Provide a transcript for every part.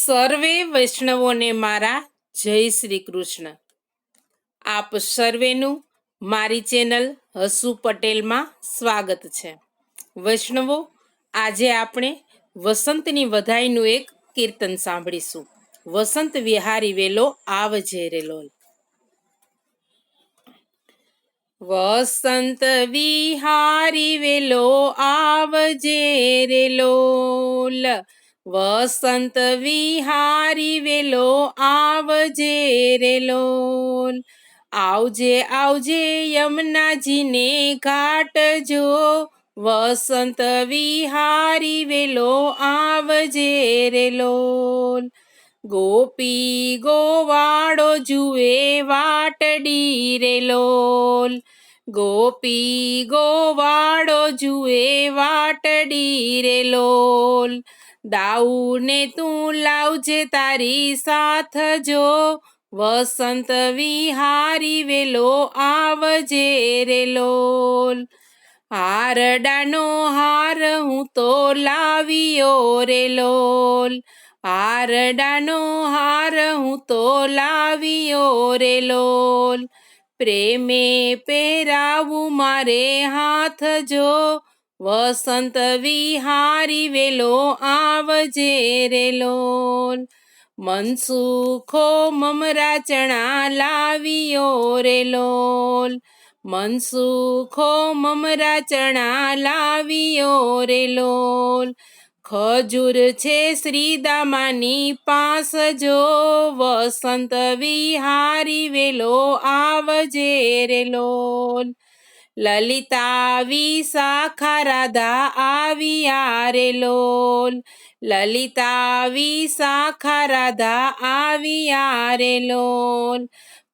સર્વે વૈષ્ણવોને મારા જય શ્રી કૃષ્ણ. આપ સર્વેનું મારી ચેનલ હસુ પટેલમાં સ્વાગત છે. વૈષ્ણવો, આજે આપણે વસંતની વધાઈનું એક કીર્તન સાંભળીશું. વસંત વિહારી વેલો આવજે રે લોલ. વસંત વિહારી વેલો આવજે રે લોલ. વસંત વિહારી વેલો આવજે રે લોલ. આવજે આવજે યમુનાજીને ઘાટ જો. વસંત વિહારી વેલો આવજે રે લોલ. ગોપી ગોવાળો જુએ વાટડી રે લોલ. ગોપી ગોવાળો જુએ વાટડી રે લોલ. દાઉને તું લાવજે તારી સાથ જો. વસંત વિહારી વેલો આવજે રે લોલ. હારડાનો હાર હું તો લાવ્યો રે લોલ. હારડાનો હાર હું તો લાવ્યો રે લોલ. પ્રેમે પહેરાવું મારે હાથ જો. વસંત વિહારી વેલો આવજે રે લોલ. મનસુખો મમરા ચણા લાવ્યો રે લોલ. મનસુખો મમરા ચણા લાવ્યો રે લોલ. ખજૂર છે શ્રીદામાની પાસ જો. વસંત વિહારી વેલો આવજે રે લોલ. લલિતા વિશાખા રાધા આવ્યા રે લોલ. લલિતા વિશાખા રાધા આવ્યા રે લોલ.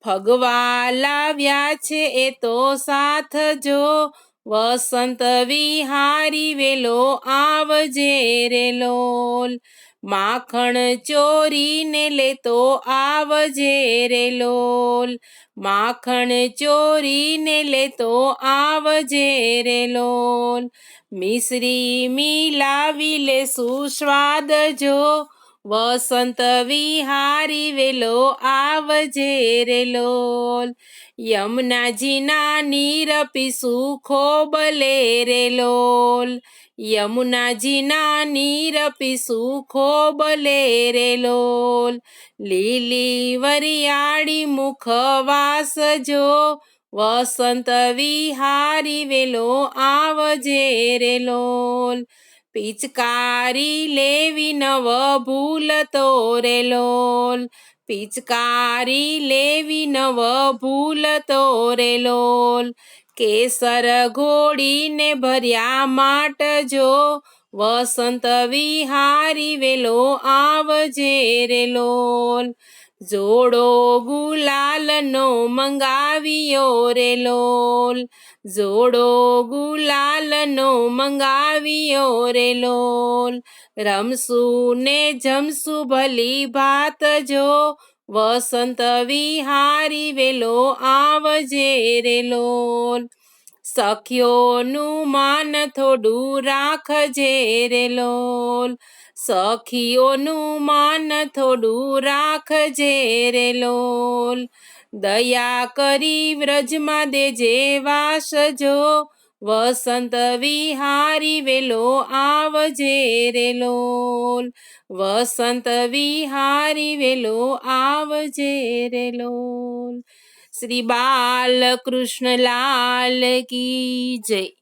ફગવા લાવ્યા છે એ તો સાથ જો. વસંત વિહારી વેલો આવજે રે લોલ. માખણ ચોરીને લેતો આવજે રે લોલ. માખણ ચોરીને લેતો આવજે રે લોલ. મિશ્રી મિલાવી લેશું સ્વાદ જો. વસંત વિહારી વેલો આવજે રે લોલ. યમુનાજીના નીર પીશું ખોબલે રે લોલ. યમુનાજીના નીર પીશું ખોબલે રે લોલ. લીલી વરિયાળી મુખવાસ જો. વસંત વિહારી વેલો આવજે રે લોલ. પિચકારી લેવી નવ ભૂલતો રે લોલ. પિચકારી લેવી નવ ભૂલતો રે લોલ. કેસર ઘોડીને ભર્યા માટ જો. વસંત વિહારી વેલો આવજે રે લોલ. જોડો ગુલાલનો મંગાવ્યો રે લોલ. જોડો ગુલાલનો મંગાવ્યો રે લોલ. રમશું ને જમશું ભલી ભાત જો. વસંત વિહારી વેલો આવજે રે લોલ. સખીઓનું માન થોડું રાખજે રે લોલ. સખીઓનું માન થોડું રાખજે રે લોલ. દયા કરી વ્રજમાં દેજે વાસ જો. વસંત વિહારી વેલો આવજે રે લોલ. વસંત વિહારી વેલો આવજે રે લોલ. શ્રી બાલકૃષ્ણ લાલ કી જય.